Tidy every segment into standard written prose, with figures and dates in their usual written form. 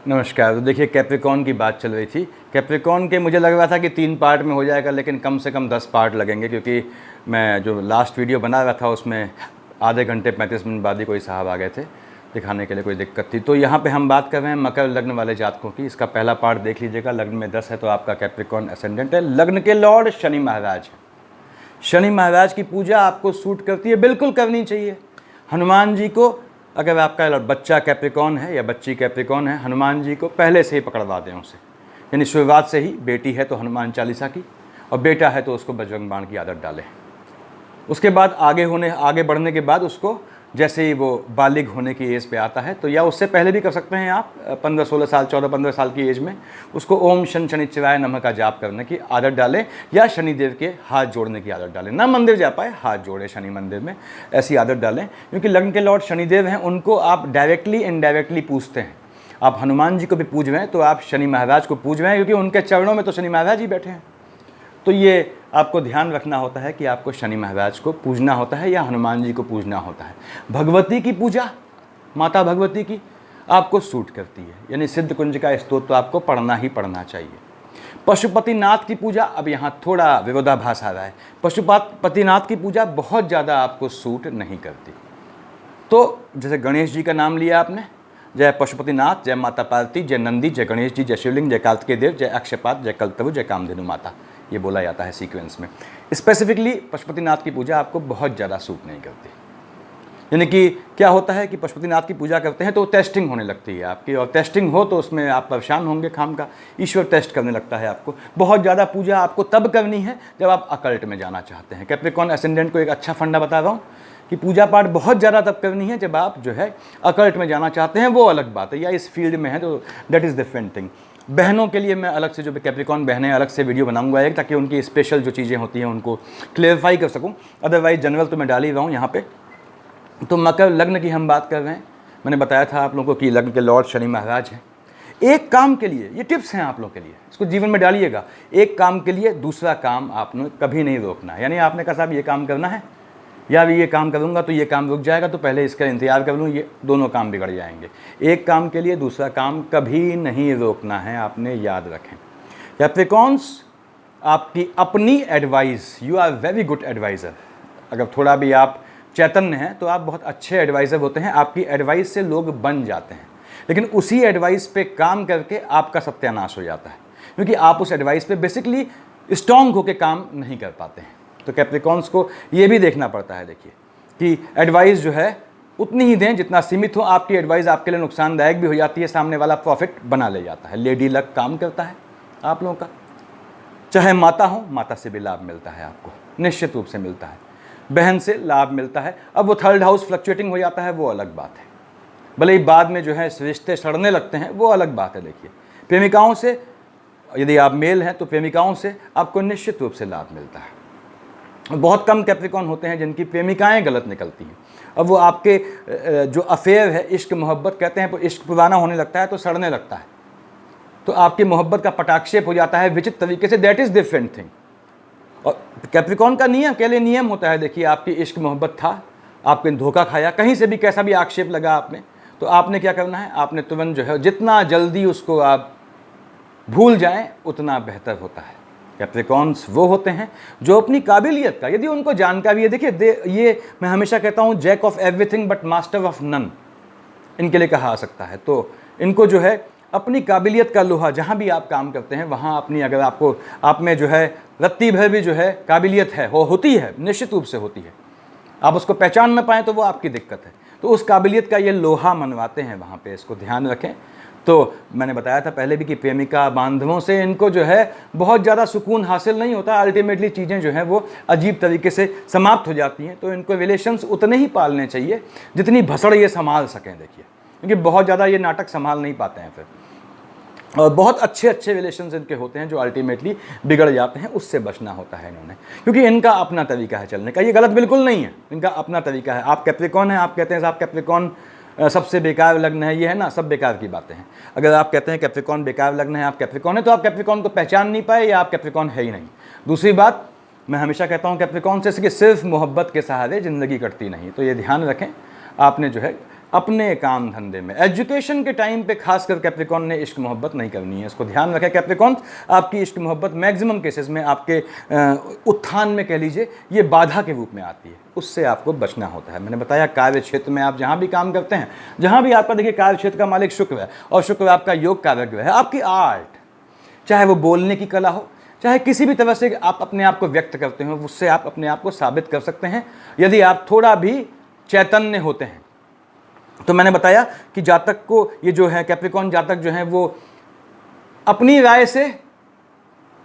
नमस्कार। तो देखिए, कैप्रिकॉर्न की बात चल रही थी। कैप्रिकॉर्न के मुझे लग रहा था कि 3 पार्ट में हो जाएगा, लेकिन कम से कम 10 पार्ट लगेंगे, क्योंकि मैं जो लास्ट वीडियो बना रहा था उसमें आधे घंटे 35 मिनट बाद ही कोई साहब आ गए थे दिखाने के लिए, कोई दिक्कत थी। तो यहाँ पे हम बात कर रहे हैं मकर लग्न वाले जातकों की। इसका पहला पार्ट देख लीजिएगा। लग्न में 10 है तो आपका कैप्रिकॉर्न असेंडेंट है। लग्न के लॉर्ड शनि महाराज है। शनि महाराज की पूजा आपको सूट करती है, बिल्कुल करनी चाहिए। हनुमान जी को, अगर आपका बच्चा कैप्रिकॉर्न है या बच्ची कैप्रिकॉर्न है, हनुमान जी को पहले से ही पकड़वा दें उसे, यानी शुरुआत से ही। बेटी है तो हनुमान चालीसा की, और बेटा है तो उसको बजरंग बाण की आदत डालें। उसके बाद आगे बढ़ने के बाद उसको, जैसे ही वो बालिग होने की एज पे आता है, तो या उससे पहले भी कर सकते हैं आप, 15-16 साल, 14-15 साल की एज में उसको ओम शन शनिचराय नमः का जाप करने की आदत डालें, या शनिदेव के हाथ जोड़ने की आदत डालें। ना मंदिर जा पाए, हाथ जोड़े शनि मंदिर में, ऐसी आदत डालें। क्योंकि लग्न के लॉर्ड शनिदेव हैं, उनको आप डायरेक्टली इनडायरेक्टली पूजते हैं। आप हनुमान जी को भी पूज रहे हैं तो आप शनि महाराज को पूज रहे हैं, क्योंकि उनके चरणों में तो शनि महाराज ही बैठे हैं। तो ये आपको ध्यान रखना होता है कि आपको शनि महाराज को पूजना होता है या हनुमान जी को पूजना होता है। भगवती की पूजा, माता भगवती की, आपको सूट करती है, यानी सिद्ध कुंज का स्तोत्र तो आपको पढ़ना ही पढ़ना चाहिए। पशुपतिनाथ की पूजा, अब यहाँ थोड़ा विरोधाभास आ रहा है। पशुपतिनाथ की पूजा बहुत ज़्यादा आपको सूट नहीं करती। तो जैसे गणेश जी का नाम लिया आपने, जय पशुपतिनाथ, जय माता पार्वती, जय नंदी, जय गणेश जी, जय शिवलिंग, जय कार्तिकेय देव, जय अक्षयपात, जय कल्पतरु, जय कामधेनु माता, ये बोला जाता है सीक्वेंस में। स्पेसिफिकली पशुपतिनाथ की पूजा आपको बहुत ज़्यादा सूट नहीं करती। यानी कि क्या होता है कि पशुपतिनाथ की पूजा करते हैं तो टेस्टिंग होने लगती है आपकी, और टेस्टिंग हो तो उसमें आप परेशान होंगे खाम का। ईश्वर टेस्ट करने लगता है आपको। बहुत ज़्यादा पूजा आपको तब करनी है जब आप अकल्ट में जाना चाहते हैं। कैप्रिकॉर्न असेंडेंट को एक अच्छा फंडा बता रहा हूँ कि पूजा पाठ बहुत ज़्यादा तब करनी है जब आप जो है अकल्ट में जाना चाहते हैं, वो अलग बात है, या इस फील्ड में है तो दैट इज़ डिफरेंट थिंग। बहनों के लिए मैं अलग से, जो कैप्रिकॉर्न बहनें, अलग से वीडियो बनाऊंगा एक, ताकि उनकी स्पेशल जो चीज़ें होती हैं उनको क्लियरफाई कर सकूं। अदरवाइज जनरल तो मैं डाल ही रहा हूँ यहाँ पे। तो मकर लग्न की हम बात कर रहे हैं। मैंने बताया था आप लोगों को कि लग्न के लॉर्ड शनि महाराज हैं। एक काम के लिए, ये टिप्स हैं आप लोगों के लिए, इसको जीवन में डालिएगा। एक काम के लिए दूसरा काम आपने कभी नहीं रोकना है। यानी आपने कहा साहब ये काम करना है, या अभी ये काम करूँगा तो ये काम रुक जाएगा, तो पहले इसका इंतजार कर लूँ, ये दोनों काम बिगड़ जाएंगे। एक काम के लिए दूसरा काम कभी नहीं रोकना है, आपने याद रखें। कैप्रिकॉर्न्स, आपकी अपनी advice, you are very good advisor. अगर थोड़ा भी आप चैतन्य हैं तो आप बहुत अच्छे एडवाइज़र होते हैं। आपकी एडवाइस से लोग बन जाते हैं, लेकिन उसी एडवाइस पे काम करके आपका सत्यानाश हो जाता है, क्योंकि आप उस एडवाइस पे बेसिकली स्ट्रॉन्ग होकर काम नहीं कर पाते हैं। तो कैप्रिकॉर्न्स को ये भी देखना पड़ता है, देखिए, कि एडवाइस जो है उतनी ही दें जितना सीमित हो। आपकी एडवाइस आपके लिए नुकसानदायक भी हो जाती है, सामने वाला प्रॉफिट बना ले जाता है। लेडी लक काम करता है आप लोगों का। चाहे माता हो, माता से भी लाभ मिलता है आपको, निश्चित रूप से मिलता है। बहन से लाभ मिलता है। अब वो थर्ड हाउस फ्लक्चुएटिंग हो जाता है, वो अलग बात है। भले ही बाद में जो है रिश्ते सड़ने लगते हैं, वो अलग बात है। देखिए, प्रेमिकाओं से, यदि आप मेल हैं तो प्रेमिकाओं से आपको निश्चित रूप से लाभ मिलता है। बहुत कम कैप्रिकॉर्न होते हैं जिनकी प्रेमिकाएं गलत निकलती हैं। अब वो आपके जो अफेयर है, इश्क मोहब्बत कहते हैं, तो इश्क पुराना होने लगता है तो सड़ने लगता है, तो आपकी मोहब्बत का पटाक्षेप हो जाता है विचित्र तरीके से। That is different thing. और कैप्रिकॉर्न का नियम, अकेले नियम होता है। देखिए, आपकी इश्क मोहब्बत था, आपने धोखा खाया, कहीं से भी कैसा भी आक्षेप लगा आप में, तो आपने क्या करना है, आपने तुरंत जो है जितना जल्दी उसको आप भूल जाएं उतना बेहतर होता है। कैप्रिकॉर्न्स वो होते हैं जो अपनी काबिलियत का, यदि उनको जानकारी है, देखिए ये मैं हमेशा कहता हूँ, jack of everything but master of none, इनके लिए कहा आ सकता है। तो इनको जो है अपनी काबिलियत का लोहा, जहाँ भी आप काम करते हैं वहाँ अपनी, अगर आपको आप में जो है रत्ती भर भी जो है काबिलियत है, वो होती है, निश्चित रूप से होती है, आप उसको पहचान न पाएँ तो वो आपकी दिक्कत है। तो उस काबिलियत का ये लोहा मनवाते हैं वहाँ पे, इसको ध्यान रखें। तो मैंने बताया था पहले भी कि प्रेमिका बांधवों से इनको जो है बहुत ज़्यादा सुकून हासिल नहीं होता। अल्टीमेटली चीज़ें जो हैं वो अजीब तरीके से समाप्त हो जाती हैं। तो इनको रिलेशंस उतने ही पालने चाहिए जितनी भसड़ ये संभाल सकें। देखिए, क्योंकि बहुत ज़्यादा ये नाटक संभाल नहीं पाते हैं फिर, और बहुत अच्छे अच्छे रिलेशंस इनके होते हैं जो अल्टीमेटली बिगड़ जाते हैं। उससे बचना होता है इन्होंने, क्योंकि इनका अपना तरीका है चलने का। ये गलत बिल्कुल नहीं है, इनका अपना तरीका है। आप कैप्रिकॉर्न हैं, आप कहते हैं साहब कैप्रिकॉर्न सबसे बेकार लग्न है, ये है ना, सब बेकार की बातें हैं। अगर आप कहते हैं कैप्रिकॉर्न बेकार लग्न है, आप कैप्रिकॉर्न है, तो आप कैप्रिकॉर्न को पहचान नहीं पाए, या आप कैप्रिकॉर्न है ही नहीं। दूसरी बात, मैं हमेशा कहता हूँ कैप्रिकॉर्न से कि सिर्फ मोहब्बत के सहारे ज़िंदगी कटती नहीं। तो ये ध्यान रखें, आपने जो है अपने काम धंधे में। एजुकेशन के टाइम पे खासकर कैप्रिकॉन ने इश्क मोहब्बत नहीं करनी है, इसको ध्यान रखें कैप्रिकॉन। आपकी इश्क मोहब्बत मैक्सिमम केसेस में आपके उत्थान में कह लीजिए ये बाधा के रूप में आती है, उससे आपको बचना होता है। मैंने बताया कार्य क्षेत्र में आप जहाँ भी काम करते हैं, जहाँ भी आपका देखिए कार्य क्षेत्र का मालिक शुक्र है और शुक्र आपका योग कारक है, आपकी आर्ट, चाहे वो बोलने की कला हो, चाहे किसी भी तरह से आप अपने आप को व्यक्त करते हो, उससे आप अपने आप को साबित कर सकते हैं यदि आप थोड़ा भी चैतन्य होते हैं। तो मैंने बताया कि जातक को ये जो है कैप्रिकॉन जातक जो है वो अपनी राय से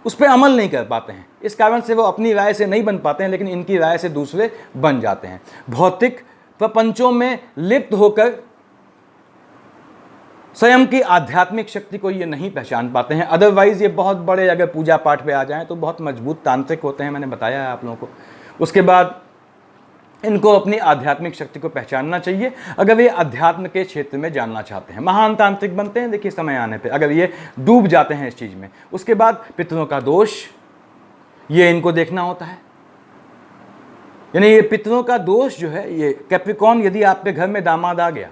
उस पर अमल नहीं कर पाते हैं, इस कारण से वो अपनी राय से नहीं बन पाते हैं, लेकिन इनकी राय से दूसरे बन जाते हैं। भौतिक प्रपंचों में लिप्त होकर स्वयं की आध्यात्मिक शक्ति को ये नहीं पहचान पाते हैं। अदरवाइज ये बहुत बड़े अगर पूजा पाठ पे आ जाएं तो बहुत मजबूत तांत्रिक होते हैं, मैंने बताया है आप लोगों को। उसके बाद इनको अपनी आध्यात्मिक शक्ति को पहचानना चाहिए अगर वे अध्यात्म के क्षेत्र में जानना चाहते हैं, महान तांत्रिक बनते हैं देखिए समय आने पे, अगर ये डूब जाते हैं इस चीज़ में। उसके बाद पितरों का दोष, ये इनको देखना होता है, यानी ये पितरों का दोष जो है ये कैप्रिकॉन, यदि आप पे घर में दामाद आ गया,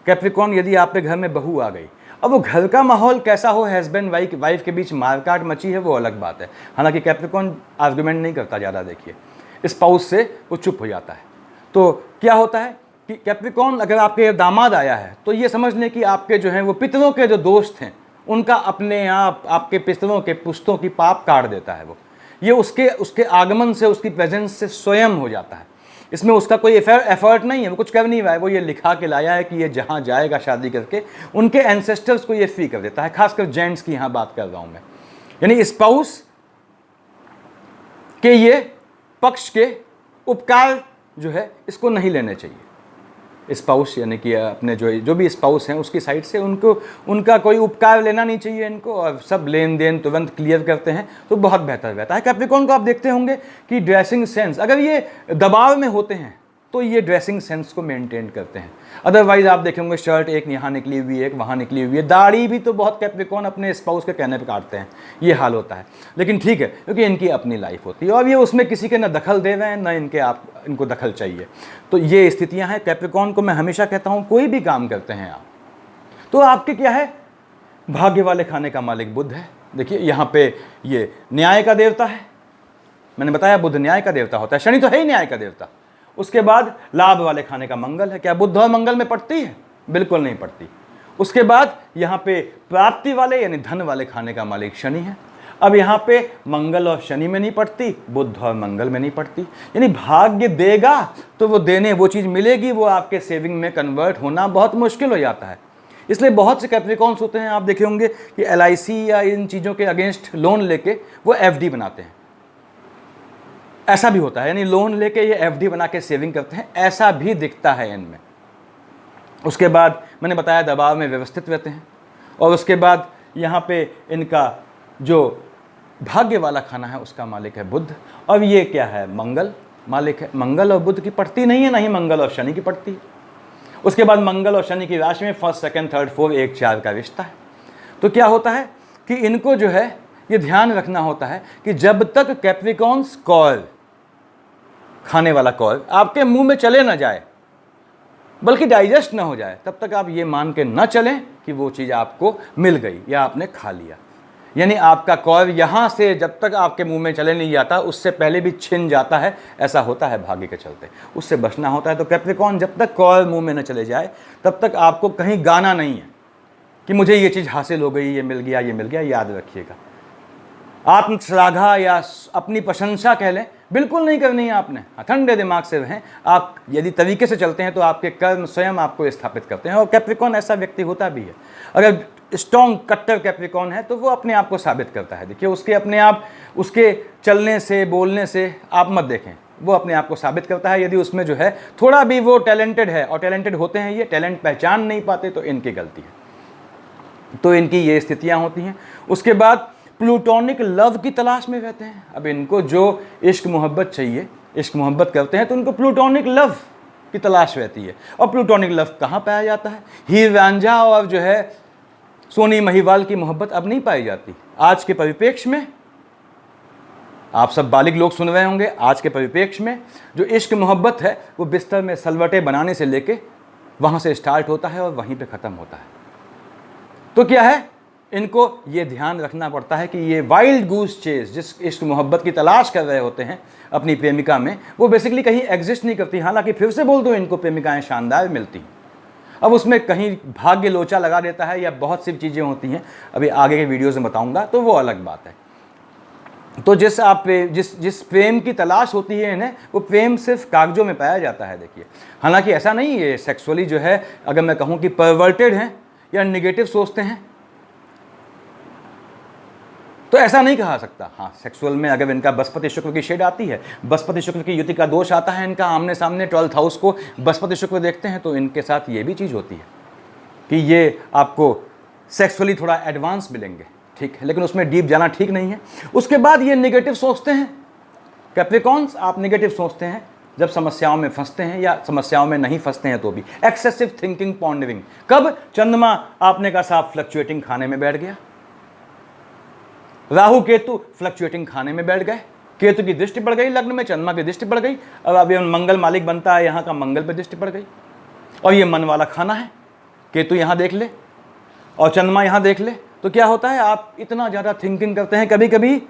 कैप्रिकॉन यदि आप पे घर में बहू आ गई, अब वो घर का माहौल कैसा हो, हस्बैंड वाइफ के बीच मारकाट मची है, वो अलग बात है। हालांकि कैप्रिकॉन आर्गुमेंट नहीं करता ज़्यादा, देखिए स्पाउस से वो चुप हो जाता है। तो क्या होता है कि कैप्रिकॉन अगर आपके दामाद आया है तो ये समझ लें कि आपके जो हैं वो पितरों के जो दोस्त हैं उनका अपने आप आपके पितरों के पुश्तों की पाप काट देता है। वो ये उसके आगमन से, उसकी प्रेजेंस से स्वयं हो जाता है। इसमें उसका कोई एफर्ट नहीं है, वो कुछ कर नहीं रहा है, वो ये लिखा के लाया है कि ये जहाँ जाएगा शादी करके उनके एंसेस्टर्स को ये फ्री कर देता है। खासकर जेंट्स की यहाँ बात कर रहा हूँ मैं, यानी स्पाउस के ये पक्ष के उपकार जो है इसको नहीं लेने चाहिए। स्पाउस यानी कि अपने जो भी स्पाउस हैं उसकी साइड से उनका कोई उपकार लेना नहीं चाहिए इनको, और सब लेन देन तुरंत क्लियर करते हैं तो बहुत बेहतर रहता है। कैप्रिकॉन को आप देखते होंगे कि ड्रेसिंग सेंस, अगर ये दबाव में होते हैं तो ये ड्रेसिंग सेंस को मेंटेन करते हैं। अदरवाइज आप देखेंगे शर्ट एक यहाँ निकली हुई है, एक वहाँ निकली हुई है, दाढ़ी भी तो बहुत कैप्रिकॉन अपने स्पाउस के कहने पे काटते हैं, ये हाल होता है। लेकिन ठीक है, क्योंकि इनकी अपनी लाइफ होती है और ये उसमें किसी के न दखल दे रहे हैं न इनको दखल चाहिए। तो ये स्थितियाँ हैं। कैप्रिकॉन को मैं हमेशा कहता हूँ कोई भी काम करते हैं आप तो आपके क्या है, भाग्य वाले खाने का मालिक बुध है। देखिए यहाँ पे ये न्याय का देवता है, मैंने बताया बुध न्याय का देवता होता है, शनि तो है ही न्याय का देवता। उसके बाद लाभ वाले खाने का मंगल है। क्या बुध और मंगल में पड़ती है? बिल्कुल नहीं पड़ती। उसके बाद यहाँ पे प्राप्ति वाले यानी धन वाले खाने का मालिक शनि है। अब यहाँ पे मंगल और शनि में नहीं पड़ती, बुध और मंगल में नहीं पड़ती, यानी भाग्य देगा तो वो देने वो चीज़ मिलेगी, वो आपके सेविंग में कन्वर्ट होना बहुत मुश्किल हो जाता है। इसलिए बहुत से कैप्रिकॉन्स होते हैं, आप देखे होंगे कि LIC या इन चीज़ों के अगेंस्ट लोन लेके वो FD बनाते हैं, ऐसा भी होता है, यानी लोन लेके ये FD बना के सेविंग करते हैं, ऐसा भी दिखता है इनमें। उसके बाद मैंने बताया दबाव में व्यवस्थित रहते हैं। और उसके बाद यहाँ पे इनका जो भाग्य वाला खाना है उसका मालिक है बुध, और ये क्या है, मंगल मालिक है। मंगल और बुध की पड़ती नहीं है, ना ही मंगल और शनि की पड़ती है। उसके बाद मंगल और शनि की राशि में 1st 2nd 3rd 4 1 4 का रिश्ता है। तो क्या होता है कि इनको जो है ये ध्यान रखना होता है कि जब तक कैप्रिकॉन्स कॉर्ल, खाने वाला कॉर्ल आपके मुंह में चले ना जाए, बल्कि डाइजेस्ट ना हो जाए, तब तक आप ये मान के न चलें कि वो चीज़ आपको मिल गई या आपने खा लिया। यानी आपका कॉर्ल यहाँ से जब तक आपके मुंह में चले नहीं जाता उससे पहले भी छिन जाता है, ऐसा होता है भाग्य के चलते, उससे बचना होता है। तो कैप्रिकॉन जब तक कॉर्ल मुंह में न चले जाए तब तक आपको कहीं गाना नहीं है कि मुझे ये चीज़ हासिल हो गई, ये मिल गया, ये मिल गया। याद रखिएगा, आत्मश्लाघा या अपनी प्रशंसा कह लें, बिल्कुल नहीं करनी है आपने। ठंडे दिमाग से रहें। आप यदि तरीके से चलते हैं तो आपके कर्म स्वयं आपको स्थापित करते हैं, और कैप्रिकॉन ऐसा व्यक्ति होता भी है। अगर स्ट्रॉन्ग कट्टर कैप्रिकॉन है तो वो अपने आप को साबित करता है। देखिए उसके अपने आप, उसके चलने से, बोलने से आप मत देखें, वो अपने आप को साबित करता है। यदि उसमें जो है थोड़ा भी वो टैलेंटेड है, और टैलेंटेड होते हैं ये, टैलेंट पहचान नहीं पाते तो इनकी गलती है। तो इनकी ये स्थितियाँ होती हैं। उसके बाद प्लूटोनिक लव की तलाश में रहते हैं। अब इनको जो इश्क मोहब्बत चाहिए, इश्क मोहब्बत करते हैं तो उनको प्लूटोनिक लव की तलाश रहती है। और प्लूटोनिक लव कहाँ पाया जाता है? हीर रांझा और जो है सोनी महिवाल की मोहब्बत अब नहीं पाई जाती। आज के परिप्रेक्ष्य में, आप सब बालिग लोग सुन रहे होंगे, आज के परिप्रेक्ष्य में जो इश्क मोहब्बत है वो बिस्तर में सलवटें बनाने से लेके वहाँ से स्टार्ट होता है और वहीं पे ख़त्म होता है। तो क्या है, इनको ये ध्यान रखना पड़ता है कि ये वाइल्ड गूस चेज, जिस इश्क मोहब्बत की तलाश कर रहे होते हैं अपनी प्रेमिका में, वो बेसिकली कहीं एग्जिस्ट नहीं करती। हालांकि फिर से बोल दूँ, इनको प्रेमिकाएं शानदार मिलती हैं। अब उसमें कहीं भाग्य लोचा लगा देता है या बहुत सी चीज़ें होती हैं, अभी आगे के वीडियोज़ में बताऊँगा, तो वो अलग बात है। तो जिस प्रेम की तलाश होती है इन्हें, वो प्रेम सिर्फ कागजों में पाया जाता है। देखिए, हालांकि ऐसा नहीं है सेक्सुअली जो है, अगर मैं कहूँ कि परवर्टेड हैं या निगेटिव सोचते हैं, तो ऐसा नहीं कहा सकता। हाँ, सेक्सुअल में अगर इनका बृहस्पति शुक्र की शेड आती है, बृहस्पति शुक्र की युति का दोष आता है, इनका आमने सामने 12th हाउस को बृहस्पति शुक्र देखते हैं, तो इनके साथ ये भी चीज़ होती है कि ये आपको सेक्सुअली थोड़ा एडवांस मिलेंगे, ठीक है, लेकिन उसमें डीप जाना ठीक नहीं है। उसके बाद ये नेगेटिव सोचते हैं। कैप्रिकॉन्स, आप नेगेटिव सोचते हैं जब समस्याओं में फंसते हैं या समस्याओं में नहीं फंसते हैं तो भी। एक्सेसिव थिंकिंग, पॉन्डरिंग, कब? चंद्रमा आपने का साफ फ्लक्चुएटिंग खाने में बैठ गया, राहु केतु फ्लक्चुएटिंग खाने में बैठ गए, केतु की दृष्टि पड़ गई लग्न में, चंद्रमा की दृष्टि पड़ गई, अब अभी मंगल मालिक बनता है, यहाँ का मंगल पे दृष्टि पड़ गई, और ये मन वाला खाना है। केतु यहाँ देख ले और चंद्रमा यहाँ देख ले, तो क्या होता है, आप इतना ज़्यादा थिंकिंग करते हैं, कभी कभी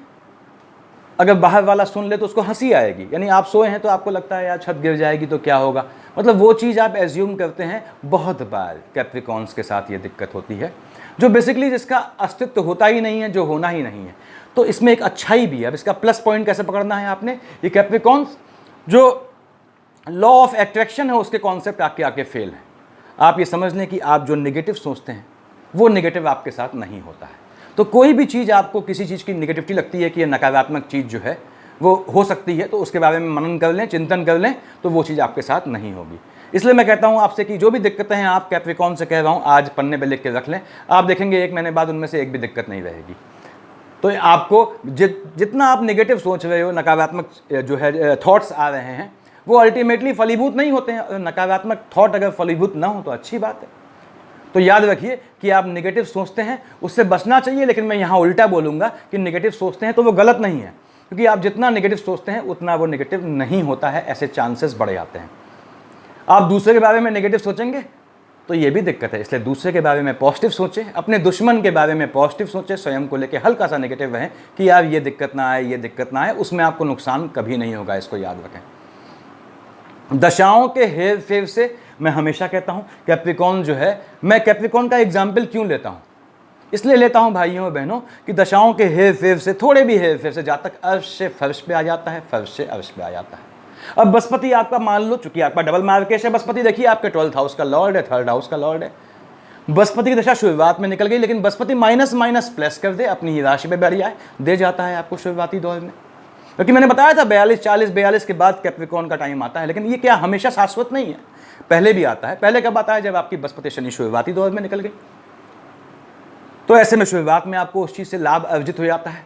अगर बाहर वाला सुन ले तो उसको हंसी आएगी। यानी आप सोए हैं तो आपको लगता है यार छत गिर जाएगी तो क्या होगा, मतलब वो चीज़ आप एज्यूम करते हैं। बहुत बार कैप्रिकॉन्स के साथ ये दिक्कत होती है, जो बेसिकली जिसका अस्तित्व होता ही नहीं है, जो होना ही नहीं है। तो इसमें एक अच्छाई भी है। अब इसका प्लस पॉइंट कैसे पकड़ना है आपने, ये कैप्रिकॉन्स जो लॉ ऑफ एट्रैक्शन है उसके कॉन्सेप्ट आके फेल है। आप ये समझ लें कि आप जो नेगेटिव सोचते हैं वो नेगेटिव आपके साथ नहीं होता है। तो कोई भी चीज़ आपको किसी चीज़ की नेगेटिविटी लगती है कि ये नकारात्मक चीज़ जो है वो हो सकती है, तो उसके बारे में मनन कर लें, चिंतन कर लें, तो वो चीज़ आपके साथ नहीं होगी। इसलिए मैं कहता हूँ आपसे कि जो भी दिक्कतें हैं, आप कैप्रिकॉन से कह रहा हूँ, आज पन्ने पे लिख के रख लें। आप देखेंगे 1 महीने बाद उनमें से एक भी दिक्कत नहीं रहेगी। तो आपको जितना आप नेगेटिव सोच रहे हो, नकारात्मक जो है थॉट्स आ रहे हैं, वो अल्टीमेटली फलीभूत नहीं होते हैं। नकारात्मक थॉट अगर फलीभूत ना हो तो अच्छी बात है। तो याद रखिए कि आप नेगेटिव सोचते हैं, उससे बचना चाहिए। लेकिन मैं यहाँ उल्टा बोलूँगा कि नेगेटिव सोचते हैं तो वो गलत नहीं है, क्योंकि आप जितना नेगेटिव सोचते हैं उतना वो नेगेटिव नहीं होता है, ऐसे चांसेस बढ़ जाते हैं। आप दूसरे के बारे में नेगेटिव सोचेंगे तो ये भी दिक्कत है। इसलिए दूसरे के बारे में पॉजिटिव सोचें, अपने दुश्मन के बारे में पॉजिटिव सोचें, स्वयं को लेकर हल्का सा नेगेटिव रहें कि यार ये दिक्कत ना आए, ये दिक्कत ना आए, उसमें आपको नुकसान कभी नहीं होगा। इसको याद रखें। दशाओं के हेर फेर से मैं हमेशा कहता हूं कैप्रिकॉन जो है, मैं कैप्रिकॉन का एग्जाम्पल क्यों लेता हूं, इसलिए लेता हूं भाइयों और बहनों कि दशाओं के हेर फेर से, थोड़े भी हेर फेर से, जहाँ तक अर्श से फर्श पे आ जाता है, फर्श से अर्श पे आ जाता है। अब बृहस्पति आपका मान लो, चूंकि आपका डबल मार्केश है, बृहस्पति देखिए आपके 12th हाउस का लॉर्ड है, 3rd हाउस का लॉर्ड है। बृहस्पति की दशा शुरुआत में निकल गई, लेकिन बृहस्पति माइनस माइनस प्लस कर दे, अपनी ही राशि पे बैठ जाए, दे जाता है आपको शुरुआती दौर में। क्योंकि मैंने बताया था 42 के बाद कैप्रिकॉन का टाइम आता है, लेकिन ये क्या हमेशा शाश्वत नहीं है, पहले भी आता है। पहले कब आता है, जब आपकी बृहस्पति शनि शुरुआती दौर में निकल गई। तो ऐसे में शुरुआत में आपको उस चीज़ से लाभ अर्जित हो जाता है।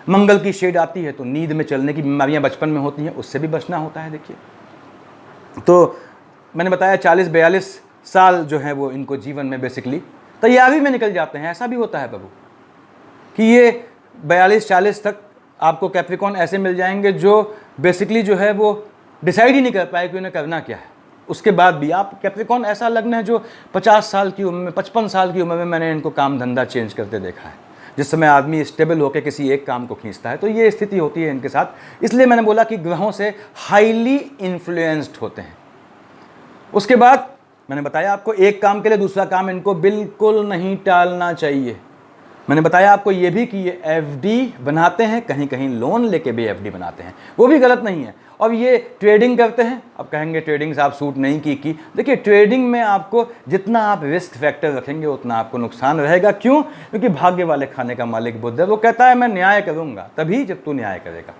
मंगल की शेड आती है तो नींद में चलने की बीमारियां बचपन में होती हैं, उससे भी बचना होता है। देखिए, तो मैंने बताया 40-42 साल जो है वो इनको जीवन में बेसिकली तैयारी में निकल जाते हैं। ऐसा भी होता है प्रभु कि ये 42-40 तक आपको कैप्रिकॉन ऐसे मिल जाएंगे जो बेसिकली जो है वो डिसाइड ही नहीं कर पाए कि उन्हें करना क्या है। उसके बाद भी आप कैप्रिकॉन ऐसा लग्न है जो 50 साल की उम्र में, 55 साल की उम्र में मैंने इनको काम धंधा चेंज करते देखा है, जिस समय आदमी स्टेबल होकर किसी एक काम को खींचता है। तो ये स्थिति होती है इनके साथ। इसलिए मैंने बोला कि ग्रहों से हाईली इन्फ्लुएंस्ड होते हैं। उसके बाद मैंने बताया आपको एक काम के लिए दूसरा काम इनको बिल्कुल नहीं टालना चाहिए। मैंने बताया आपको ये भी कि ये एफडी बनाते हैं, कहीं कहीं लोन लेके भी एफडी बनाते हैं, वो भी गलत नहीं है। और ये ट्रेडिंग करते हैं। अब कहेंगे ट्रेडिंग से आप सूट नहीं की। देखिए, ट्रेडिंग में आपको जितना आप रिस्क फैक्टर रखेंगे उतना आपको नुकसान रहेगा। क्यों? क्योंकि भाग्य वाले खाने का मालिक बुध है। वो कहता है मैं न्याय करूँगा तभी जब तू न्याय करेगा।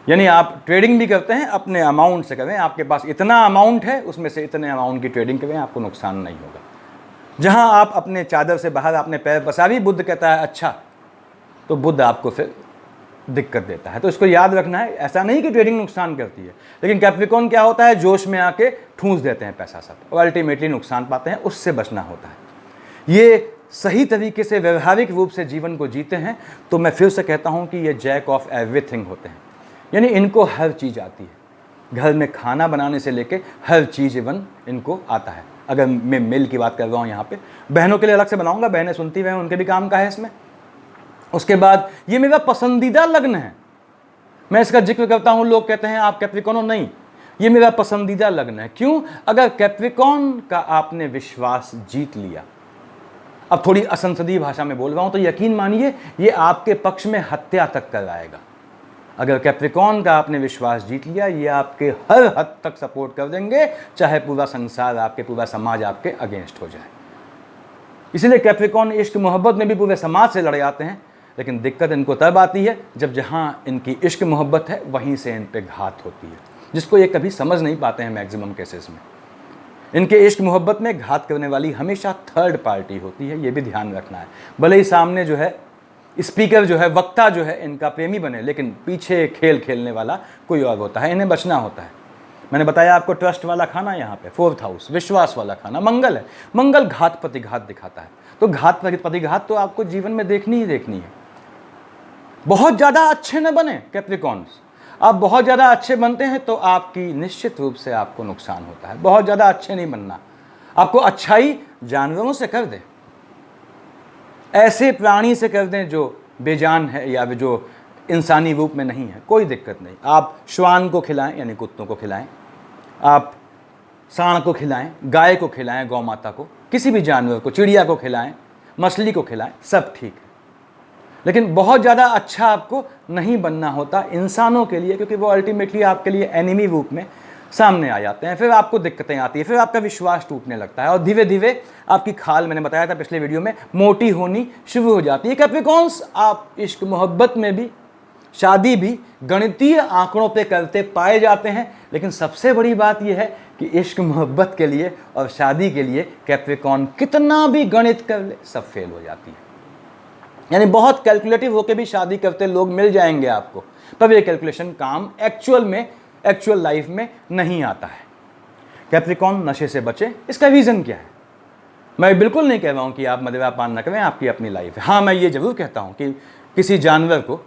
यानी आप ट्रेडिंग भी करते हैं, अपने अमाउंट से करें। आपके पास इतना अमाउंट है, उसमें से इतने अमाउंट की ट्रेडिंग करें, आपको नुकसान नहीं होगा। जहाँ आप अपने चादर से बाहर आपने पैर पसारी, बुध कहता है अच्छा, तो बुध आपको फिर दिक्कत देता है। तो इसको याद रखना है। ऐसा नहीं कि ट्रेडिंग नुकसान करती है, लेकिन कैप्रिकॉन क्या होता है, जोश में आके ठूंस देते हैं पैसा सब, और अल्टीमेटली नुकसान पाते हैं। उससे बचना होता है। ये सही तरीके से व्यवहारिक रूप से जीवन को जीते हैं तो मैं फिर से कहता हूँ कि ये जैक ऑफ एवरीथिंग होते हैं। यानी इनको हर चीज़ आती है। घर में खाना बनाने से लेके हर चीज़ इवन इनको आता है। अगर मैं मेल की बात कर रहा हूँ यहाँ पे, बहनों के लिए अलग से बनाऊँगा, बहनें सुनती हुए हैं, उनके भी काम का है इसमें। उसके बाद ये मेरा पसंदीदा लग्न है, मैं इसका जिक्र करता हूँ, लोग कहते हैं आप कैप्रिकॉर्न हो, नहीं, ये मेरा पसंदीदा लग्न है। क्यों? अगर कैप्रिकॉर्न का आपने विश्वास जीत लिया, अब थोड़ी असंसदीय भाषा में बोल रहा हूं तो यकीन मानिए ये आपके पक्ष में हत्या तक कराएगा। अगर कैप्रिकॉर्न का आपने विश्वास जीत लिया, ये आपके हर हद तक सपोर्ट कर देंगे, चाहे पूरा संसार आपके, पूरा समाज आपके अगेंस्ट हो जाए। इसलिए कैप्रिकॉर्न इश्क मोहब्बत में भी पूरे समाज से लड़ जाते हैं, लेकिन दिक्कत इनको तब आती है जब जहां इनकी इश्क मोहब्बत है वहीं से इन पे घात होती है, जिसको ये कभी समझ नहीं पाते हैं। मैक्सिमम केसेस में इनके इश्क मोहब्बत में घात करने वाली हमेशा थर्ड पार्टी होती है, ये भी ध्यान रखना है। भले ही सामने जो है स्पीकर जो है, वक्ता जो है इनका प्रेमी बने, लेकिन पीछे खेल खेलने वाला कोई और होता है, इन्हें बचना होता है। मैंने बताया आपको ट्रस्ट वाला खाना, यहाँ पे 4th हाउस विश्वास वाला खाना मंगल है। मंगल घात प्रतिघात दिखाता है, तो घात प्रतिघात तो आपको जीवन में देखनी ही देखनी है। बहुत ज़्यादा अच्छे न बने कैप्रिकॉर्न्स, आप बहुत ज़्यादा अच्छे बनते हैं तो आपकी निश्चित रूप से आपको नुकसान होता है। बहुत ज़्यादा अच्छे नहीं बनना, आपको अच्छाई जानवरों से कर दें, ऐसे प्राणी से कर दें जो बेजान है या जो इंसानी रूप में नहीं है, कोई दिक्कत नहीं। आप श्वान को खिलाएं, यानी कुत्तों को खिलाएं, आप सांड को खिलाएं, गाय को खिलाएं, गौ माता को, किसी भी जानवर को, चिड़िया को खिलाएं, मछली को खिलाएं, सब ठीक है। लेकिन बहुत ज़्यादा अच्छा आपको नहीं बनना होता इंसानों के लिए, क्योंकि वो अल्टीमेटली आपके लिए एनिमी रूप में सामने आ जाते हैं। फिर आपको दिक्कतें आती है, फिर आपका विश्वास टूटने लगता है और धीरे धीरे आपकी खाल, मैंने बताया था पिछले वीडियो में, मोटी होनी शुरू हो जाती है। कैप्रिकॉर्न्स, आप इश्क मोहब्बत में भी, शादी भी गणितीय आंकड़ों पे करते पाए जाते हैं, लेकिन सबसे बड़ी बात यह है कि इश्क मोहब्बत के लिए और शादी के लिए कैप्रिकॉर्न कितना भी गणित कर ले, सब फेल हो जाती है। यानी बहुत कैलकुलेटिव होकर भी शादी करते लोग मिल जाएंगे आपको, तब ये कैलकुलेशन काम एक्चुअल लाइफ में नहीं आता है। कैप्रिकॉर्न नशे से बचे, इसका रीज़न क्या है? मैं बिल्कुल नहीं कह रहा हूँ कि आप मदिरा पान न करें, आपकी अपनी लाइफ है। हाँ, मैं ये जरूर कहता हूँ कि किसी जानवर को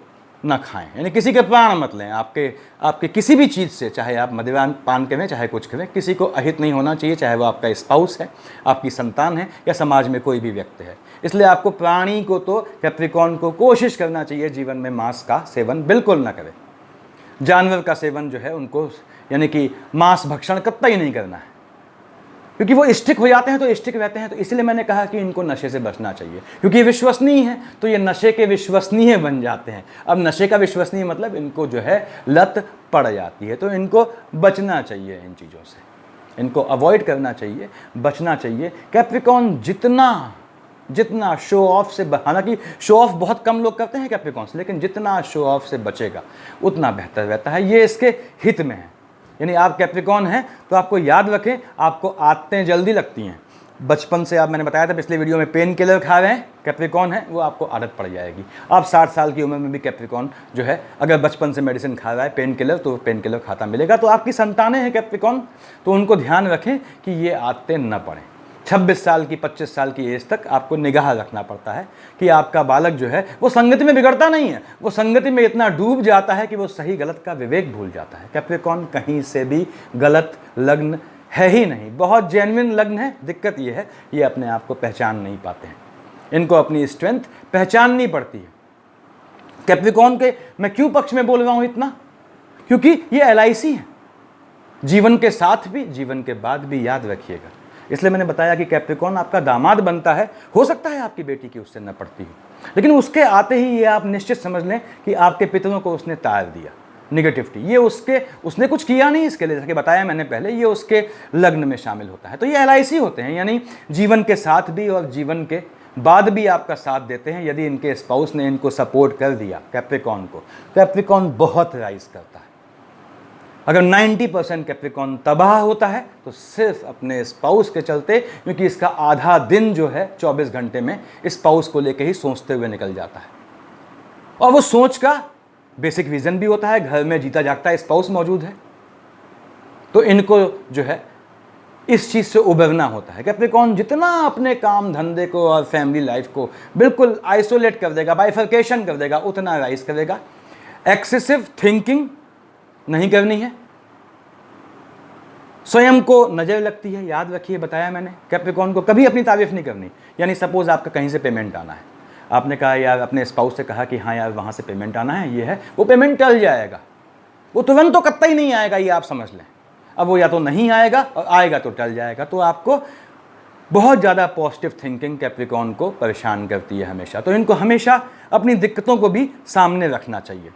ना खाएं, यानी किसी के प्राण मत लें। आपके किसी भी चीज़ से, चाहे आप मदिरा पान करें चाहे कुछ करें, किसी को अहित नहीं होना चाहिए, चाहे वो आपका स्पाउस है, आपकी संतान है, या समाज में कोई भी व्यक्ति है। इसलिए आपको प्राणी को, तो कैप्रिकॉर्न को कोशिश करना चाहिए जीवन में मांस का सेवन बिल्कुल ना करें। जानवर का सेवन जो है उनको, यानी कि मांस भक्षण कतई नहीं करना है, क्योंकि वो स्टिक हो जाते हैं तो स्टिक रहते हैं। तो इसलिए मैंने कहा कि इनको नशे से बचना चाहिए, क्योंकि ये विश्वसनीय है तो ये नशे के विश्वसनीय बन जाते हैं। अब नशे का विश्वसनीय मतलब इनको जो है लत पड़ जाती है, तो इनको बचना चाहिए, इन चीज़ों से इनको अवॉइड करना चाहिए, बचना चाहिए। कैप्रिकॉर्न जितना शो ऑफ से, हालांकि शो ऑफ बहुत कम लोग करते हैं कैप्रिकॉर्न से, लेकिन जितना शो ऑफ से बचेगा उतना बेहतर रहता है, ये इसके हित में है। यानी आप कैप्रिकॉर्न हैं तो आपको याद रखें, आपको आदतें जल्दी लगती हैं बचपन से। आप, मैंने बताया था पिछले वीडियो में, पेन किलर खा रहे हैं, कैप्रिकॉर्न है, वो आपको आदत पड़ जाएगी। आप 60 साल की उम्र में भी कैप्रिकॉर्न जो है अगर बचपन से मेडिसिन खा रहा है पेन किलर, तो पेन किलर खाता मिलेगा। तो आपकी संतानें हैं कैप्रिकॉर्न, तो उनको ध्यान रखें कि ये आदतें न पड़ें। 26 साल की, 25 साल की एज तक आपको निगाह रखना पड़ता है कि आपका बालक जो है वो संगति में बिगड़ता नहीं है, वो संगति में इतना डूब जाता है कि वो सही गलत का विवेक भूल जाता है। कैप्रिकॉर्न कहीं से भी गलत लग्न है ही नहीं, बहुत जेन्युइन लग्न है। दिक्कत ये है, ये अपने आप को पहचान नहीं पाते हैं, इनको अपनी स्ट्रेंथ पहचाननी पड़ती है। कैप्रिकॉर्न के मैं क्यों पक्ष में बोल रहा हूँ इतना, क्योंकि ये LIC है, जीवन के साथ भी जीवन के बाद भी, याद रखिएगा। इसलिए मैंने बताया कि कैप्रिकॉर्न आपका दामाद बनता है, हो सकता है आपकी बेटी की उससे न पड़ती हो, लेकिन उसके आते ही ये आप निश्चित समझ लें कि आपके पितरों को उसने तार दिया, निगेटिविटी। ये उसने कुछ किया नहीं इसके लिए, जैसे बताया मैंने पहले, ये उसके लग्न में शामिल होता है। तो ये LIC होते हैं, यानी जीवन के साथ भी और जीवन के बाद भी आपका साथ देते हैं। यदि इनके स्पाउस ने इनको सपोर्ट कर दिया कैप्रिकॉर्न को, कैप्रिकॉर्न बहुत राइज करता है। अगर 90% कैप्रिकॉर्न तबाह होता है तो सिर्फ अपने स्पाउस के चलते, क्योंकि इसका आधा दिन जो है 24 घंटे में स्पाउस को लेकर ही सोचते हुए निकल जाता है। और वो सोच का बेसिक रीजन भी होता है, घर में जीता जागता स्पाउस मौजूद है, तो इनको जो है इस चीज़ से उबरना होता है। कैप्रिकॉर्न जितना अपने काम धंधे को और फैमिली लाइफ को बिल्कुल आइसोलेट कर देगा, बाइफर्केशन कर देगा, उतना राइज करेगा। एक्सेसिव थिंकिंग नहीं करनी है, स्वयं को नज़र लगती है, याद रखिए, बताया मैंने कैप्रिकॉर्न को कभी अपनी तारीफ नहीं करनी। यानी सपोज आपका कहीं से पेमेंट आना है, आपने कहा यार, अपने स्पाउस से कहा कि हाँ यार वहाँ से पेमेंट आना है, ये है, वो पेमेंट टल जाएगा, वो तुरंत तो कतई नहीं आएगा, ये आप समझ लें। अब वो या तो नहीं आएगा और आएगा तो टल जाएगा। तो आपको बहुत ज़्यादा पॉजिटिव थिंकिंग कैप्रिकॉर्न को परेशान करती है हमेशा, तो इनको हमेशा अपनी दिक्कतों को भी सामने रखना चाहिए।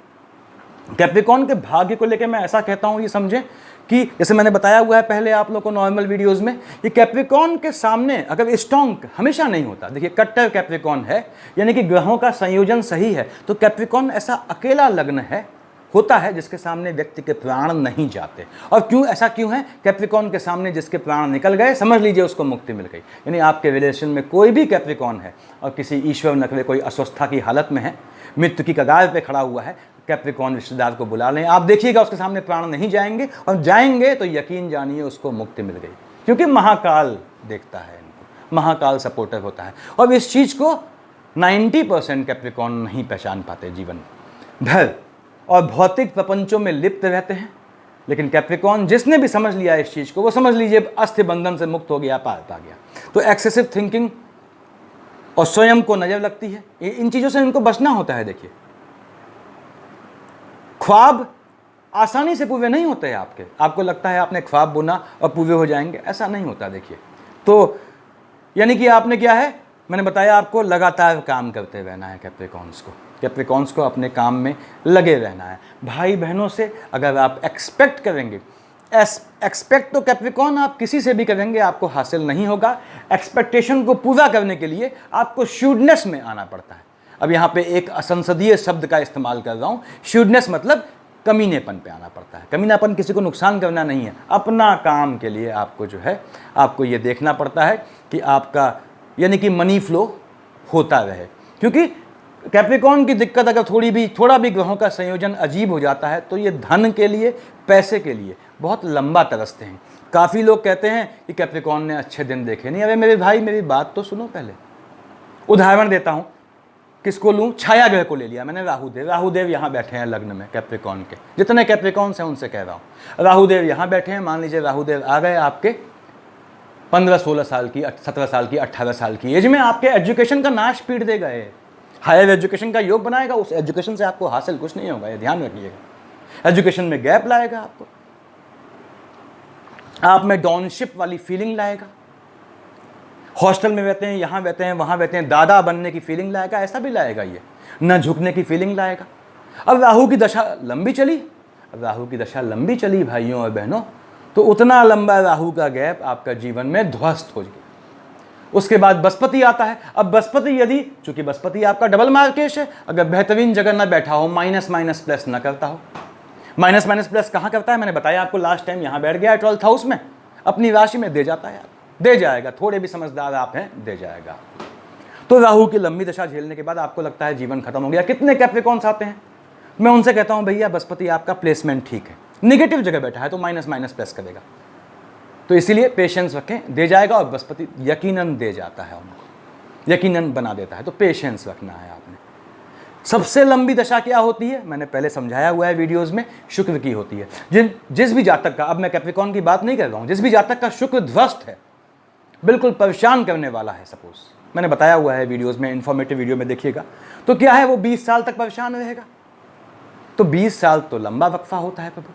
कैप्रिकॉर्न के भाग्य को लेकर मैं ऐसा कहता हूँ, ये समझें कि जैसे मैंने बताया हुआ है पहले आप लोगों को नॉर्मल वीडियोस में, ये कैप्रिकॉर्न के सामने अगर स्ट्रॉन्ग हमेशा नहीं होता, देखिए कट्टर कैप्रिकॉर्न है, यानी कि ग्रहों का संयोजन सही है, तो कैप्रिकॉर्न ऐसा अकेला लग्न है, होता है जिसके सामने व्यक्ति के प्राण नहीं जाते। और क्यों, ऐसा क्यों है? कैप्रिकॉर्न के सामने जिसके प्राण निकल गए, समझ लीजिए उसको मुक्ति मिल गई। यानी आपके रिलेशन में कोई भी कैप्रिकॉर्न है और किसी ईश्वर न करे कोई अस्वस्थता की हालत में है, मृत्यु की कगार पे खड़ा हुआ है, कैप्रिकॉर्न रिश्तेदार को बुला लें, आप देखिएगा उसके सामने प्राण नहीं जाएंगे, और जाएंगे तो यकीन जानिए उसको मुक्ति मिल गई, क्योंकि महाकाल देखता है इनको, महाकाल सपोर्टर होता है। और इस चीज़ को 90% कैप्रिकॉर्न नहीं पहचान पाते जीवन भर, और भौतिक प्रपंचों में लिप्त रहते हैं। लेकिन कैप्रिकॉर्न जिसने भी समझ लिया इस चीज़ को, वो समझ लीजिए अस्थि बंधन से मुक्त हो गया, पार पा गया। तो एक्सेसिव थिंकिंग और स्वयं को नज़र लगती है, इन चीज़ों से इनको बचना होता है। देखिए, ख्वाब आसानी से पूरे नहीं होते हैं आपके, आपको लगता है आपने ख्वाब बुना और पूरे हो जाएंगे, ऐसा नहीं होता। देखिए, तो यानी कि आपने क्या है, मैंने बताया आपको, लगातार काम करते रहना है। कैप्रिकॉर्न्स को अपने काम में लगे रहना है। भाई बहनों से अगर आप एक्सपेक्ट करेंगे, एक्सपेक्ट तो कैप्रिकॉर्न आप किसी से भी करेंगे, आपको हासिल नहीं होगा। एक्सपेक्टेशन को पूरा करने के लिए आपको श्यूडनेस में आना पड़ता है। अब यहाँ पे एक असंसदीय शब्द का इस्तेमाल कर रहा हूँ, श्यूडनेस मतलब कमीनेपन पे आना पड़ता है। कमीनापन किसी को नुकसान करना नहीं है, अपना काम के लिए आपको जो है, आपको ये देखना पड़ता है कि आपका यानी कि मनी फ्लो होता रहे। क्योंकि कैप्रिकॉर्न की दिक्कत अगर थोड़ा भी ग्रहों का संयोजन अजीब हो जाता है तो ये धन के लिए, पैसे के लिए बहुत लंबा तरसते हैं। काफ़ी लोग कहते हैं कि कैप्रिकॉर्न ने अच्छे दिन देखे नहीं। अरे मेरे भाई, मेरी बात तो सुनो पहले। उदाहरण देता हूँ, किसको लूँ? छाया ग्रह को ले लिया मैंने, राहुदेव यहाँ बैठे हैं लग्न में कैप्रिकॉर्न के, जितने कैप्रिकॉर्न्स हैं उनसे कह रहा हूँ। राहुदेव यहाँ बैठे हैं, मान लीजिए राहुदेव आ गए आपके 15-16 साल की, 17 साल की, 18 साल की एज में, आपके एजुकेशन का नाश पीट दे गए, हायर एजुकेशन का योग बनाएगा, उस एजुकेशन से आपको हासिल कुछ नहीं होगा, ये ध्यान रखिएगा। एजुकेशन में गैप लाएगा आपको, आप में डाउनशिप वाली फीलिंग लाएगा, हॉस्टल में रहते हैं, यहाँ रहते हैं, वहाँ रहते हैं, दादा बनने की फीलिंग लाएगा, ऐसा भी लाएगा ये, न झुकने की फीलिंग लाएगा। अब राहु की दशा लंबी चली भाइयों और बहनों, तो उतना लंबा राहु का गैप आपका जीवन में ध्वस्त हो गया। उसके बाद बृहस्पति आता है। अब बृहस्पति यदि, चूंकि बृहस्पति आपका डबल मार्केश है, अगर बेहतरीन जगह ना बैठा हो, माइनस माइनस प्लस ना करता हो। माइनस माइनस प्लस कहाँ करता है? मैंने बताया आपको लास्ट टाइम, यहाँ बैठ गया है 12th हाउस में, अपनी राशि में दे जाता है, दे जाएगा। थोड़े भी समझदार आप हैं, दे जाएगा। तो राहु की लंबी दशा झेलने के बाद आपको लगता है जीवन खत्म हो गया। कितने कैप्रिकॉर्न्स आते हैं, मैं उनसे कहता हूँ भैया बृहस्पति आपका प्लेसमेंट ठीक है, निगेटिव जगह बैठा है तो माइनस माइनस प्लस करेगा, तो इसीलिए पेशेंस रखें, दे जाएगा। और बृहस्पति यकीनन दे जाता है उनको, यकीनन बना देता है, तो पेशेंस रखना है आपने। सबसे लंबी दशा क्या होती है? मैंने पहले समझाया हुआ है वीडियोस में, शुक्र की होती है। जिस भी जातक का, अब मैं कैप्रिकॉर्न की बात नहीं कर रहा हूँ, जिस भी जातक का शुक्र ध्वस्त है, बिल्कुल परेशान करने वाला है, सपोज मैंने बताया हुआ है वीडियोस में, इन्फॉर्मेटिव वीडियो में देखिएगा, तो क्या है, वो 20 साल तक परेशान रहेगा। तो 20 साल तो लंबा वक्फा होता है प्रभु।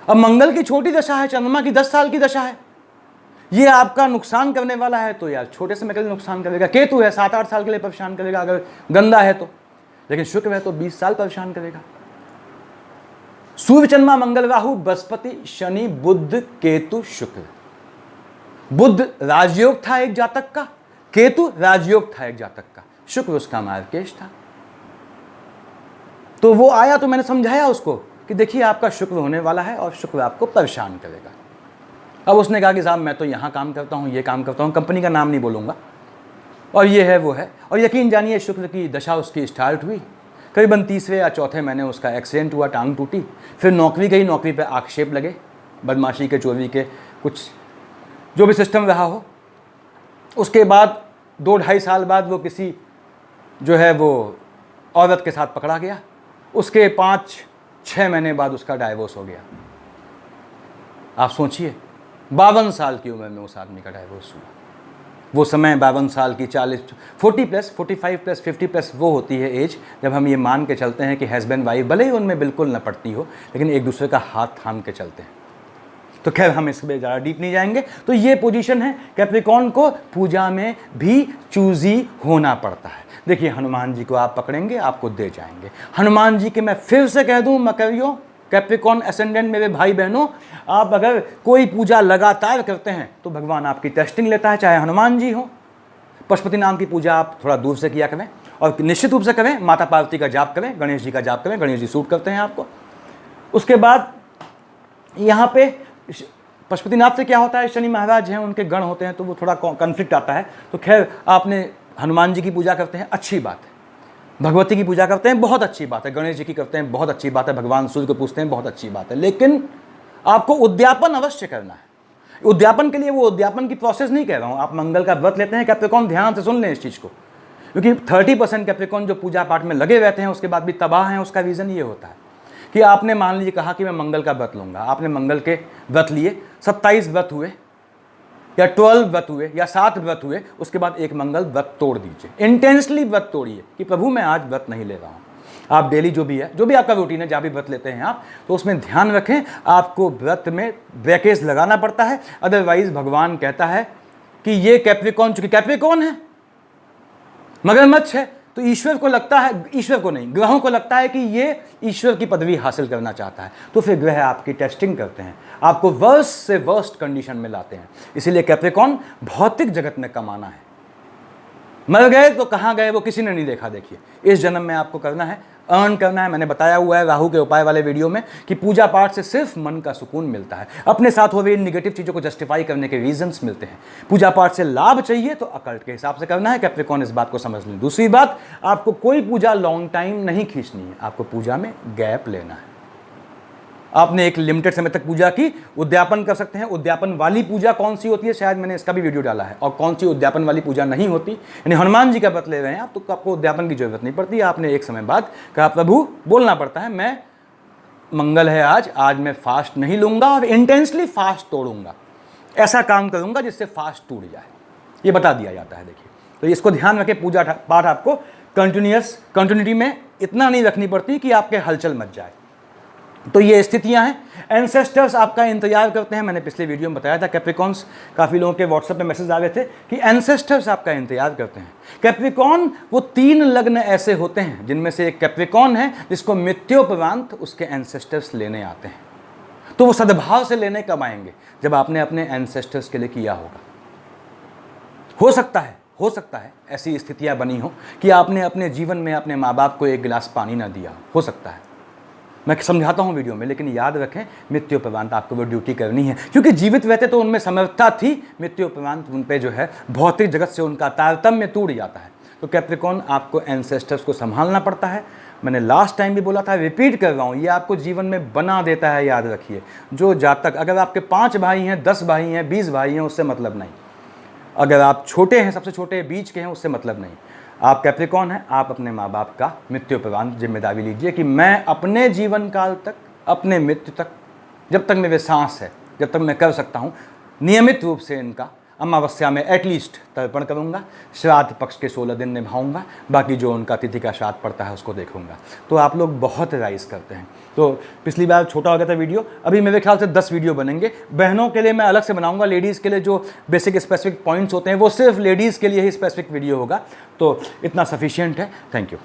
अब मंगल की छोटी दशा है, चंद्रमा की 10 साल की दशा है, ये आपका नुकसान करने वाला है, तो यार छोटे समय के लिए नुकसान करेगा। केतु है 7-8 साल के लिए परेशान करेगा अगर गंदा है तो, लेकिन शुक्र है तो 20 साल परेशान करेगा। सूर्य, चंद्रमा, मंगल, राहु, बृहस्पति, शनि, बुध, केतु, शुक्र। बुध राजयोग था एक जातक का, केतु राजयोग था एक जातक का, शुक्र उसका मार्केश था। तो वो आया तो मैंने समझाया उसको कि देखिए आपका शुक्र होने वाला है और शुक्र आपको परेशान करेगा। अब उसने कहा कि साहब मैं तो यहाँ काम करता हूँ, ये काम करता हूँ, कंपनी का नाम नहीं बोलूँगा, और ये है वो है। और यकीन जानिए शुक्र की दशा उसकी स्टार्ट हुई, करीबन 3वें या 4थे महीने उसका एक्सीडेंट हुआ, टांग टूटी, फिर नौकरी गई, नौकरी पे आक्षेप लगे, बदमाशी के, चोरी के, कुछ जो भी सिस्टम रहा हो। उसके बाद 2-2.5 साल बाद वो किसी जो है वो औरत के साथ पकड़ा गया, उसके 5-6 महीने बाद उसका डाइवोर्स हो गया। आप सोचिए 52 साल की उम्र में उस आदमी का डाइवोर्स हुआ। वो समय 52 साल की 40 प्लस 45 प्लस 50 प्लस वो होती है एज जब हम ये मान के चलते हैं कि हस्बैंड वाइफ भले ही उनमें बिल्कुल न पड़ती हो लेकिन एक दूसरे का हाथ थाम के चलते हैं। तो खैर हम इसमें ज़्यादा डीप नहीं जाएंगे। तो ये पोजीशन है, कैप्रिकॉर्न को पूजा में भी चूजी होना पड़ता है। देखिए हनुमान जी को आप पकड़ेंगे, आपको दे जाएंगे। हनुमान जी के मैं फिर से कह दूं मकरियों, कैप्रिकॉर्न एसेंडेंट मेरे भाई बहनों, आप अगर कोई पूजा लगातार करते हैं तो भगवान आपकी टेस्टिंग लेता है, चाहे हनुमान जी हो। पशुपति नाम की पूजा आप थोड़ा दूर से किया करें और निश्चित रूप से करें। माता पार्वती का जाप करें, गणेश जी का जाप करें, गणेश जी सूट करते हैं आपको। उसके बाद यहाँ पे पशुपतिनाथ से क्या होता है, शनि महाराज हैं, उनके गण होते हैं तो वो थोड़ा कॉन्फ्लिक्ट आता है। तो खैर आपने हनुमान जी की पूजा करते हैं, अच्छी बात है। भगवती की पूजा करते हैं, बहुत अच्छी बात है। गणेश जी की करते हैं, बहुत अच्छी बात है। भगवान सूर्य को पूछते हैं, बहुत अच्छी बात है। लेकिन आपको उद्यापन अवश्य करना है। उद्यापन के लिए वो उद्यापन की प्रोसेस नहीं कह रहा हूँ। आप मंगल का व्रत लेते हैं कैप्रिकॉर्न, ध्यान से सुन लें इस चीज़ को, क्योंकि 30% कैप्रिकॉर्न जो पूजा पाठ में लगे रहते हैं उसके बाद भी तबाह हैं। उसका रीज़न ये होता है कि आपने मान लीजिए कहा कि मैं मंगल का व्रत लूँगा, आपने मंगल के व्रत लिए, 27 व्रत हुए या 12 व्रत हुए या 7 व्रत हुए, उसके बाद एक मंगल व्रत तोड़ दीजिए। इंटेंसली व्रत तोड़िए कि प्रभु मैं आज व्रत नहीं ले रहा हूँ। आप डेली जो भी है, जो भी आपका रूटीन है, जहाँ भी व्रत लेते हैं आप, तो उसमें ध्यान रखें आपको व्रत में ब्रेकेज लगाना पड़ता है। अदरवाइज भगवान कहता है कि ये कैप्रिकॉर्न, चूंकि कैप्रिकॉर्न है, मगरमच्छ है, तो ईश्वर को लगता है, ईश्वर को नहीं, ग्रहों को लगता है कि ये ईश्वर की पदवी हासिल करना चाहता है। तो फिर ग्रह आपकी टेस्टिंग करते हैं, आपको वर्स्ट से वर्स्ट कंडीशन में लाते हैं। इसीलिए कैप्रिकॉर्न भौतिक जगत में कमाना है। मर गए तो कहाँ गए वो किसी ने नहीं देखा। देखिए इस जन्म में आपको करना है, अर्न करना है। मैंने बताया हुआ है राहु के उपाय वाले वीडियो में कि पूजा पाठ से सिर्फ मन का सुकून मिलता है। अपने साथ हो रही निगेटिव चीज़ों को जस्टिफाई करने के रीजंस मिलते हैं। पूजा पाठ से लाभ चाहिए तो अकल्ट के हिसाब से करना है। कैप्रिकॉर्न इस बात को समझ लें। दूसरी बात, आपको कोई पूजा लॉन्ग टाइम नहीं खींचनी है, आपको पूजा में गैप लेना है। आपने एक लिमिटेड समय तक पूजा की, उद्यापन कर सकते हैं। उद्यापन वाली पूजा कौन सी होती है, शायद मैंने इसका भी वीडियो डाला है, और कौन सी उद्यापन वाली पूजा नहीं होती। यानी हनुमान जी का व्रत ले रहे हैं आप तो आपको उद्यापन की जरूरत नहीं पड़ती। आपने एक समय बाद कहा प्रभु, बोलना पड़ता है मैं मंगल है आज मैं फास्ट नहीं लूंगा और इंटेंसली फास्ट तोड़ूंगा, ऐसा काम करूंगा जिससे फास्ट टूट जाए, ये बता दिया जाता है। देखिए तो इसको ध्यान रखें। पूजा पाठ आपको कंटिन्यूटी में इतना नहीं रखनी पड़ती कि आपके हलचल मच जाए। तो ये स्थितियां हैं। एंसेस्टर्स आपका इंतजार करते हैं। मैंने पिछले वीडियो में बताया था कैप्रिकॉर्न्स, काफ़ी लोगों के व्हाट्सएप पे मैसेज आ रहे थे कि एंसेस्टर्स आपका इंतजार करते हैं। कैप्रिकॉर्न वो 3 लग्न ऐसे होते हैं जिनमें से एक कैप्रिकॉर्न है जिसको मृत्योपरांत उसके एंसेस्टर्स लेने आते हैं। तो वो सद्भाव से लेने कब आएंगे, जब आपने अपने एंसेस्टर्स के लिए किया होगा। हो सकता है ऐसी स्थितियां बनी हो कि आपने अपने जीवन में अपने माँ बाप को एक गिलास पानी ना दिया हो सकता है। मैं समझाता हूँ वीडियो में, लेकिन याद रखें मृत्योपरांत आपको वो ड्यूटी करनी है, क्योंकि जीवित रहते तो उनमें समर्थता थी, मृत्योपरांत उन पे जो है भौतिक जगत से उनका तारतम्य टूट जाता है। तो कैप्रिकॉर्न आपको एंसेस्टर्स को संभालना पड़ता है। मैंने लास्ट टाइम भी बोला था, रिपीट कर रहा हूँ, ये आपको जीवन में बना देता है। याद रखिए, जो जातक, अगर आपके 5 भाई हैं, 10 भाई हैं, 20 भाई हैं, उससे मतलब नहीं। अगर आप छोटे हैं, सबसे छोटे बीच के हैं, उससे मतलब नहीं। आप कैप्रिकॉर्न हैं, आप अपने माँ बाप का मृत्योपरांत जिम्मेदारी लीजिए कि मैं अपने जीवन काल तक, अपने मृत्यु तक, जब तक मेरे सांस है, जब तक मैं कर सकता हूँ, नियमित रूप से इनका अमावस्या में एटलीस्ट तर्पण करूँगा, श्राद्ध पक्ष के 16 दिन निभाऊँगा, बाकी जो उनका तिथि का श्राद्ध पड़ता है उसको देखूँगा। तो आप लोग बहुत राइज करते हैं। तो पिछली बार छोटा हो गया था वीडियो, अभी मेरे ख्याल से 10 वीडियो बनेंगे। बहनों के लिए मैं अलग से बनाऊंगा, लेडीज़ के लिए जो बेसिक स्पेसिफिक पॉइंट्स होते हैं वो सिर्फ लेडीज़ के लिए ही स्पेसिफिक वीडियो होगा। तो इतना सफिशिएंट है। Thank you.